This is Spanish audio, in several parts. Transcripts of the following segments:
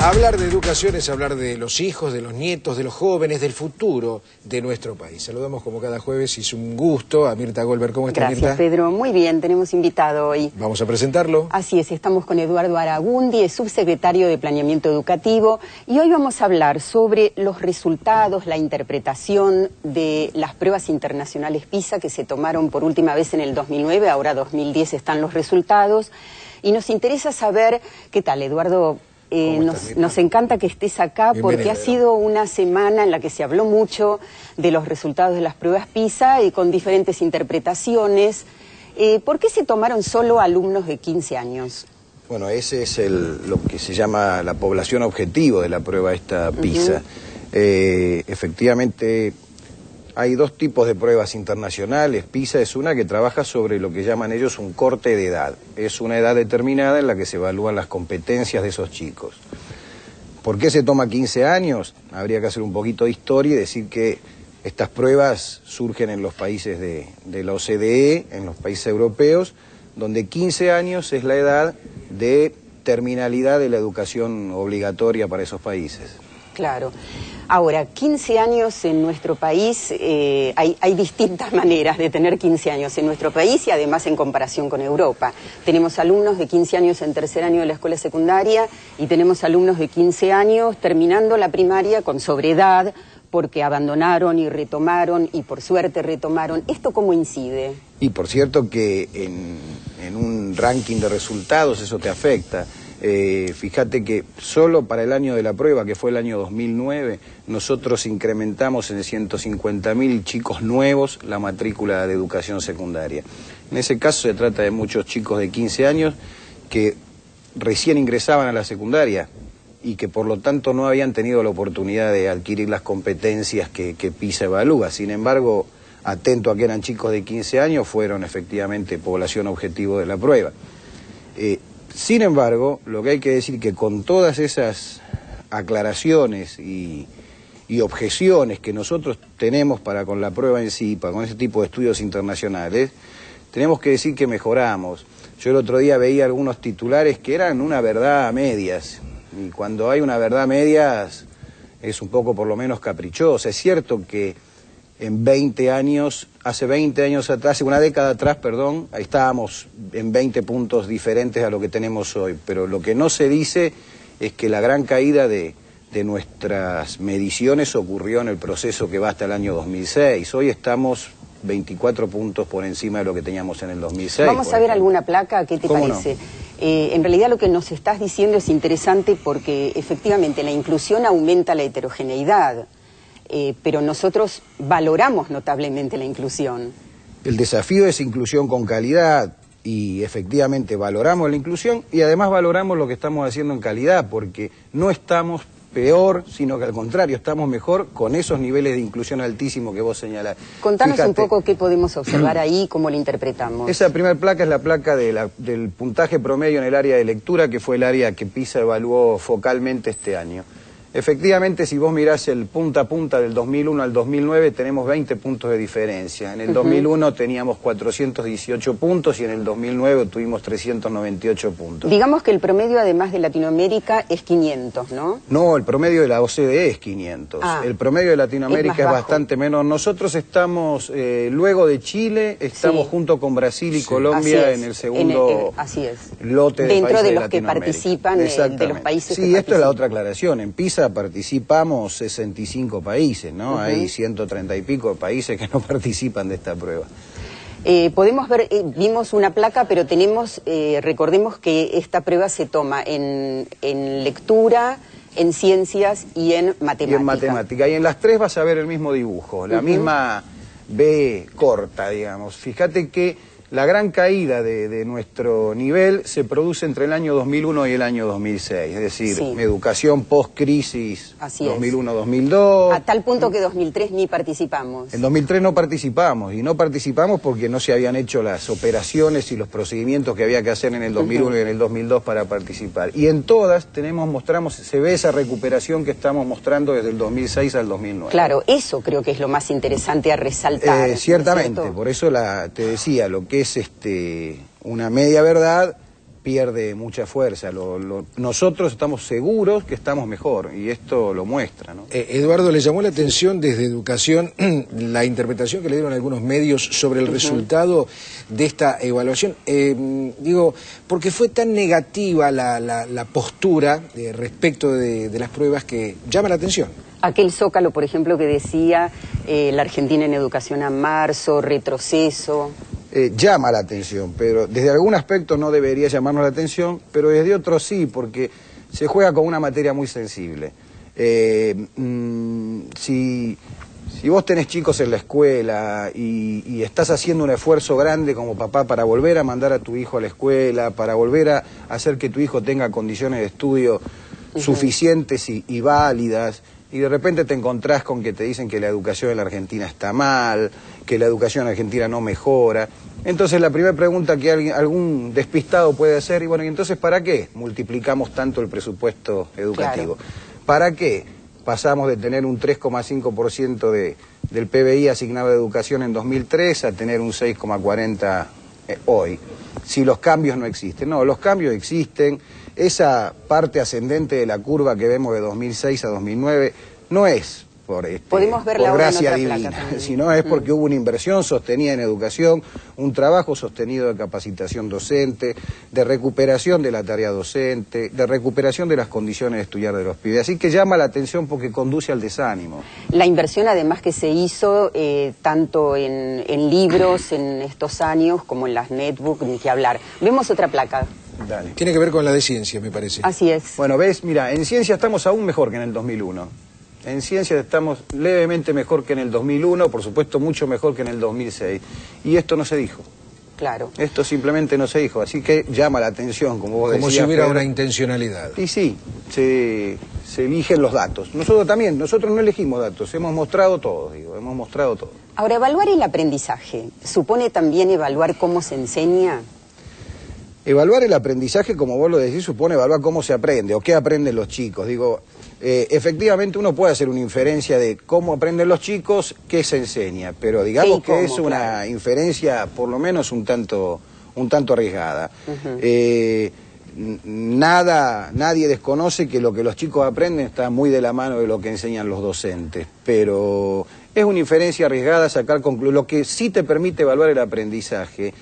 Hablar de educación es hablar de los hijos, de los nietos, de los jóvenes, del futuro de nuestro país. Saludamos como cada jueves y es un gusto a Mirta Goldberg. ¿Cómo está, Mirta? Gracias, Pedro. Muy bien, tenemos invitado hoy. Vamos a presentarlo. Así es, estamos con Eduardo Aragundi, es subsecretario de Planeamiento Educativo, y hoy vamos a hablar sobre los resultados, la interpretación de las pruebas internacionales PISA que se tomaron por última vez en el 2009, ahora 2010 están los resultados, y nos interesa saber, ¿qué tal, Eduardo? Nos encanta que estés acá porque ha sido una semana en la que se habló mucho de los resultados de las pruebas PISA y con diferentes interpretaciones. ¿Por qué se tomaron solo alumnos de 15 años? Bueno, ese es lo que se llama la población objetivo de la prueba esta PISA. Efectivamente, hay dos tipos de pruebas internacionales. PISA es una que trabaja sobre lo que llaman ellos un corte de edad. Es una edad determinada en la que se evalúan las competencias de esos chicos. ¿Por qué se toma 15 años? Habría que hacer un poquito de historia y decir que estas pruebas surgen en los países de la OCDE, en los países europeos, donde 15 años es la edad de terminalidad de la educación obligatoria para esos países. Claro. Ahora, 15 años en nuestro país, hay distintas maneras de tener 15 años en nuestro país y además en comparación con Europa. Tenemos alumnos de 15 años en tercer año de la escuela secundaria y tenemos alumnos de 15 años terminando la primaria con sobreedad porque abandonaron y retomaron y por suerte retomaron. ¿Esto cómo incide? Y por cierto que en un ranking de resultados eso te afecta. Fíjate que solo para el año de la prueba, que fue el año 2009, nosotros incrementamos en 150.000 chicos nuevos la matrícula de educación secundaria. En ese caso se trata de muchos chicos de 15 años que recién ingresaban a la secundaria y que por lo tanto no habían tenido la oportunidad de adquirir las competencias que PISA evalúa. Sin embargo, atento a que eran chicos de 15 años, fueron efectivamente población objetivo de la prueba. Sin embargo, lo que hay que decir que con todas esas aclaraciones y objeciones que nosotros tenemos para con la prueba en sí, para con ese tipo de estudios internacionales, tenemos que decir que mejoramos. Yo el otro día veía algunos titulares que eran una verdad a medias, y cuando hay una verdad a medias es un poco por lo menos caprichosa. Es cierto que en 20 años, hace 20 años atrás, hace una década atrás, perdón, ahí estábamos en 20 puntos diferentes a lo que tenemos hoy, pero lo que no se dice es que la gran caída de nuestras mediciones ocurrió en el proceso que va hasta el año 2006. Hoy estamos 24 puntos por encima de lo que teníamos en el 2006. Vamos a ver alguna placa, ¿qué te parece? No? En realidad lo que nos estás diciendo es interesante porque efectivamente la inclusión aumenta la heterogeneidad. Pero nosotros valoramos notablemente la inclusión. El desafío es inclusión con calidad y efectivamente valoramos la inclusión y además valoramos lo que estamos haciendo en calidad porque no estamos peor, sino que al contrario, estamos mejor con esos niveles de inclusión altísimos que vos señalás. Contanos un poco qué podemos observar ahí, cómo lo interpretamos. Esa primera placa es la placa del puntaje promedio en el área de lectura, que fue el área que PISA evaluó focalmente este año. Efectivamente, si vos mirás el punta a punta del 2001 al 2009, tenemos 20 puntos de diferencia. En el 2001 teníamos 418 puntos y en el 2009 tuvimos 398 puntos. Digamos que el promedio, además de Latinoamérica, es 500, ¿no? No, el promedio de la OCDE es 500. El promedio de Latinoamérica es bastante menos. Nosotros estamos, luego de Chile, estamos junto con Brasil y Colombia en el segundo lote de dentro países de los de que participan, de los países que participan. Esto es la otra aclaración. En PISA participamos 65 países, ¿no? Hay 130 y pico de países que no participan de esta prueba. Podemos ver, vimos una placa, pero tenemos, recordemos que esta prueba se toma en lectura, en ciencias y en matemática. Y en matemática. Y en las tres vas a ver el mismo dibujo, la misma B corta, digamos. Fíjate que la gran caída de nuestro nivel se produce entre el año 2001 y el año 2006, es decir, educación post-crisis 2001-2002. A tal punto que 2003 ni participamos. En 2003 no participamos, y no participamos porque no se habían hecho las operaciones y los procedimientos que había que hacer en el 2001 y en el 2002 para participar. Y en todas se ve esa recuperación que estamos mostrando desde el 2006 al 2009. Claro, eso creo que es lo más interesante a resaltar. Ciertamente, por eso te decía, lo que es una media verdad pierde mucha fuerza. Nosotros estamos seguros que estamos mejor, y esto lo muestra, ¿no? Eduardo, ¿le llamó la atención desde Educación la interpretación que le dieron algunos medios sobre el resultado de esta evaluación? Digo, porque fue tan negativa la postura respecto de las pruebas que llama la atención. Aquel Zócalo, por ejemplo, que decía la Argentina en educación a marzo, retroceso. Llama la atención, pero desde algún aspecto no debería llamarnos la atención, pero desde otro sí, porque se juega con una materia muy sensible. Si vos tenés chicos en la escuela y estás haciendo un esfuerzo grande como papá para volver a mandar a tu hijo a la escuela, para volver a hacer que tu hijo tenga condiciones de estudio suficientes y válidas, y de repente te encontrás con que te dicen que la educación en la Argentina está mal, que la educación en la Argentina no mejora. Entonces la primera pregunta que algún despistado puede hacer, y bueno, ¿y entonces para qué multiplicamos tanto el presupuesto educativo? Claro. ¿Para qué pasamos de tener un 3,5% del PBI asignado a educación en 2003 a tener un 6,40% hoy? Si los cambios no existen. No, los cambios existen. Esa parte ascendente de la curva que vemos de 2006 a 2009 no es por gracia divina, sino es porque hubo una inversión sostenida en educación, un trabajo sostenido de capacitación docente, de recuperación de la tarea docente, de recuperación de las condiciones de estudiar de los pibes. Así que llama la atención porque conduce al desánimo. La inversión además que se hizo tanto en libros en estos años como en las netbooks, ni que hablar. Vemos otra placa. Dale. Tiene que ver con la de ciencia, me parece. Así es. Bueno, ves, mira, en ciencia estamos aún mejor que en el 2001. En ciencia estamos levemente mejor que en el 2001, por supuesto mucho mejor que en el 2006. Y esto no se dijo. Claro. Esto simplemente no se dijo, así que llama la atención, como vos decías. Como si hubiera una intencionalidad. Y sí, se eligen los datos. Nosotros también, nosotros no elegimos datos, hemos mostrado todo, hemos mostrado todo. Ahora, evaluar el aprendizaje, ¿supone también evaluar cómo se enseña? Evaluar el aprendizaje, como vos lo decís, supone evaluar cómo se aprende o qué aprenden los chicos. Efectivamente uno puede hacer una inferencia de cómo aprenden los chicos, qué se enseña, pero digamos que es una inferencia por lo menos un tanto arriesgada. Nadie desconoce que lo que los chicos aprenden está muy de la mano de lo que enseñan los docentes, pero es una inferencia arriesgada sacar conclusiones. Lo que sí te permite evaluar el aprendizaje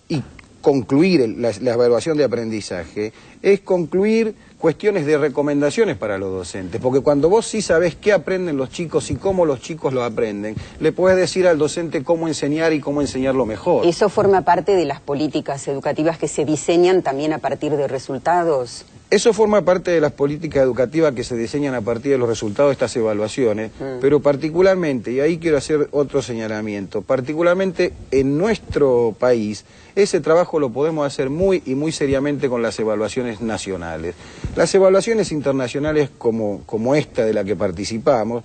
y concluir la evaluación de aprendizaje es concluir cuestiones de recomendaciones para los docentes, porque cuando vos sí sabés qué aprenden los chicos y cómo los chicos lo aprenden, le podés decir al docente cómo enseñar y cómo enseñarlo mejor. ¿Eso forma parte de las políticas educativas que se diseñan también a partir de resultados? Eso forma parte de las políticas educativas que se diseñan a partir de los resultados de estas evaluaciones, pero particularmente, y ahí quiero hacer otro señalamiento, particularmente en nuestro país, ese trabajo lo podemos hacer muy y muy seriamente con las evaluaciones nacionales. Las evaluaciones internacionales como esta de la que participamos,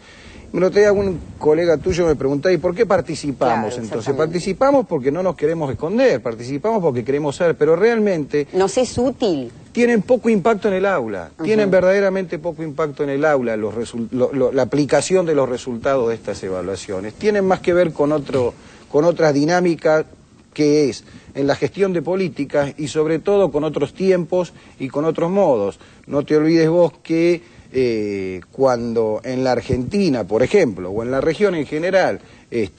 me lo traía un colega tuyo, me preguntaba, ¿y por qué participamos? Claro, entonces, participamos porque no nos queremos esconder, participamos porque queremos saber, pero realmente... ¿Nos es útil? Tienen poco impacto en el aula, tienen verdaderamente poco impacto en el aula la aplicación de los resultados de estas evaluaciones. Tienen más que ver con otras dinámicas que es en la gestión de políticas y sobre todo con otros tiempos y con otros modos. No te olvides vos que cuando en la Argentina, por ejemplo, o en la región en general,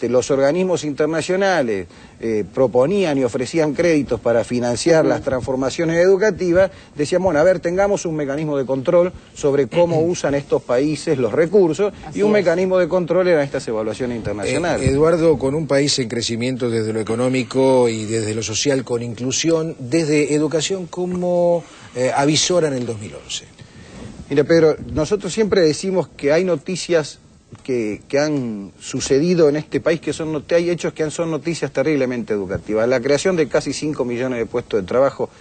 los organismos internacionales proponían y ofrecían créditos para financiar las transformaciones educativas, decían, bueno, a ver, tengamos un mecanismo de control sobre cómo usan estos países los recursos, y un mecanismo de control eran estas evaluaciones internacionales. Eduardo, con un país en crecimiento desde lo económico y desde lo social con inclusión, desde educación, ¿cómo avisoran el 2011? Mira, Pedro, nosotros siempre decimos que hay noticias que han sucedido en este país hay hechos que son noticias terriblemente educativas. La creación de casi 5 millones de puestos de trabajo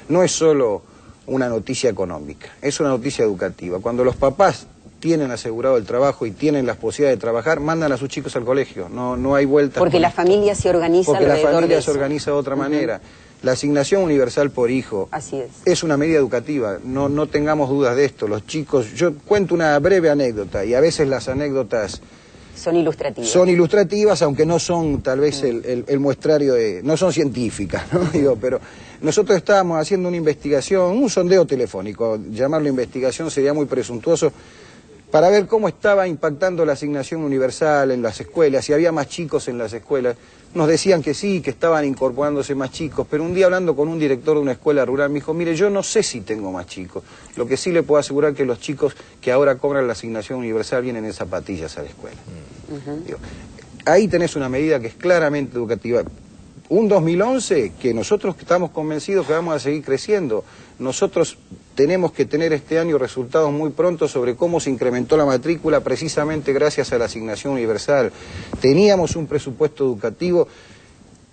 no es solo una noticia económica, es una noticia educativa. Cuando los papás tienen asegurado el trabajo y tienen las posibilidades de trabajar, mandan a sus chicos al colegio, no hay vueltas. Porque la familia se organiza alrededor de eso. Porque la familia se organiza de otra manera. La asignación universal por hijo es una medida educativa, no tengamos dudas de esto. Los chicos, yo cuento una breve anécdota, y a veces las anécdotas son ilustrativas. Son ilustrativas, aunque no son tal vez el muestrario no son científicas, ¿no? Pero nosotros estábamos haciendo una investigación, un sondeo telefónico, llamarlo investigación sería muy presuntuoso, para ver cómo estaba impactando la asignación universal en las escuelas, si había más chicos en las escuelas. Nos decían que sí, que estaban incorporándose más chicos, pero un día hablando con un director de una escuela rural me dijo, mire, yo no sé si tengo más chicos, lo que sí le puedo asegurar que los chicos que ahora cobran la asignación universal vienen en zapatillas a la escuela. Digo, ahí tenés una medida que es claramente educativa. Un 2011 que nosotros estamos convencidos que vamos a seguir creciendo. Nosotros tenemos que tener este año resultados muy pronto sobre cómo se incrementó la matrícula precisamente gracias a la asignación universal. Teníamos un presupuesto educativo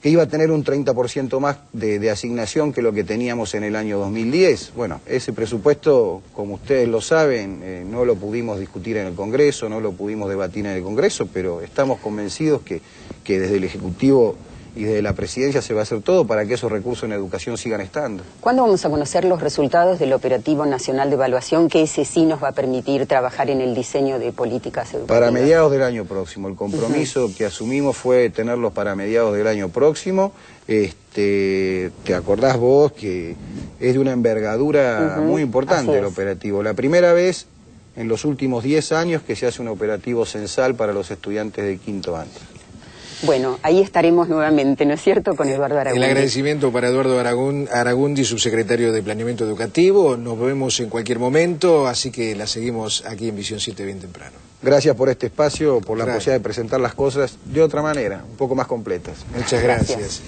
que iba a tener un 30% más de asignación que lo que teníamos en el año 2010. Bueno, ese presupuesto, como ustedes lo saben, no lo pudimos discutir en el Congreso, no lo pudimos debatir en el Congreso, pero estamos convencidos que desde el Ejecutivo y desde la Presidencia se va a hacer todo para que esos recursos en educación sigan estando. ¿Cuándo vamos a conocer los resultados del Operativo Nacional de Evaluación, que ese sí nos va a permitir trabajar en el diseño de políticas educativas? Para mediados del año próximo. El compromiso que asumimos fue tenerlos para mediados del año próximo. Te acordás vos que es de una envergadura muy importante el operativo. La primera vez en los últimos 10 años que se hace un operativo censal para los estudiantes de quinto año. Bueno, ahí estaremos nuevamente, ¿no es cierto?, con Eduardo Aragundi. El agradecimiento para Eduardo Aragundi, subsecretario de Planeamiento Educativo. Nos vemos en cualquier momento, así que la seguimos aquí en Visión 7 bien temprano. Gracias por este espacio, por la posibilidad de presentar las cosas de otra manera, un poco más completas. Muchas gracias.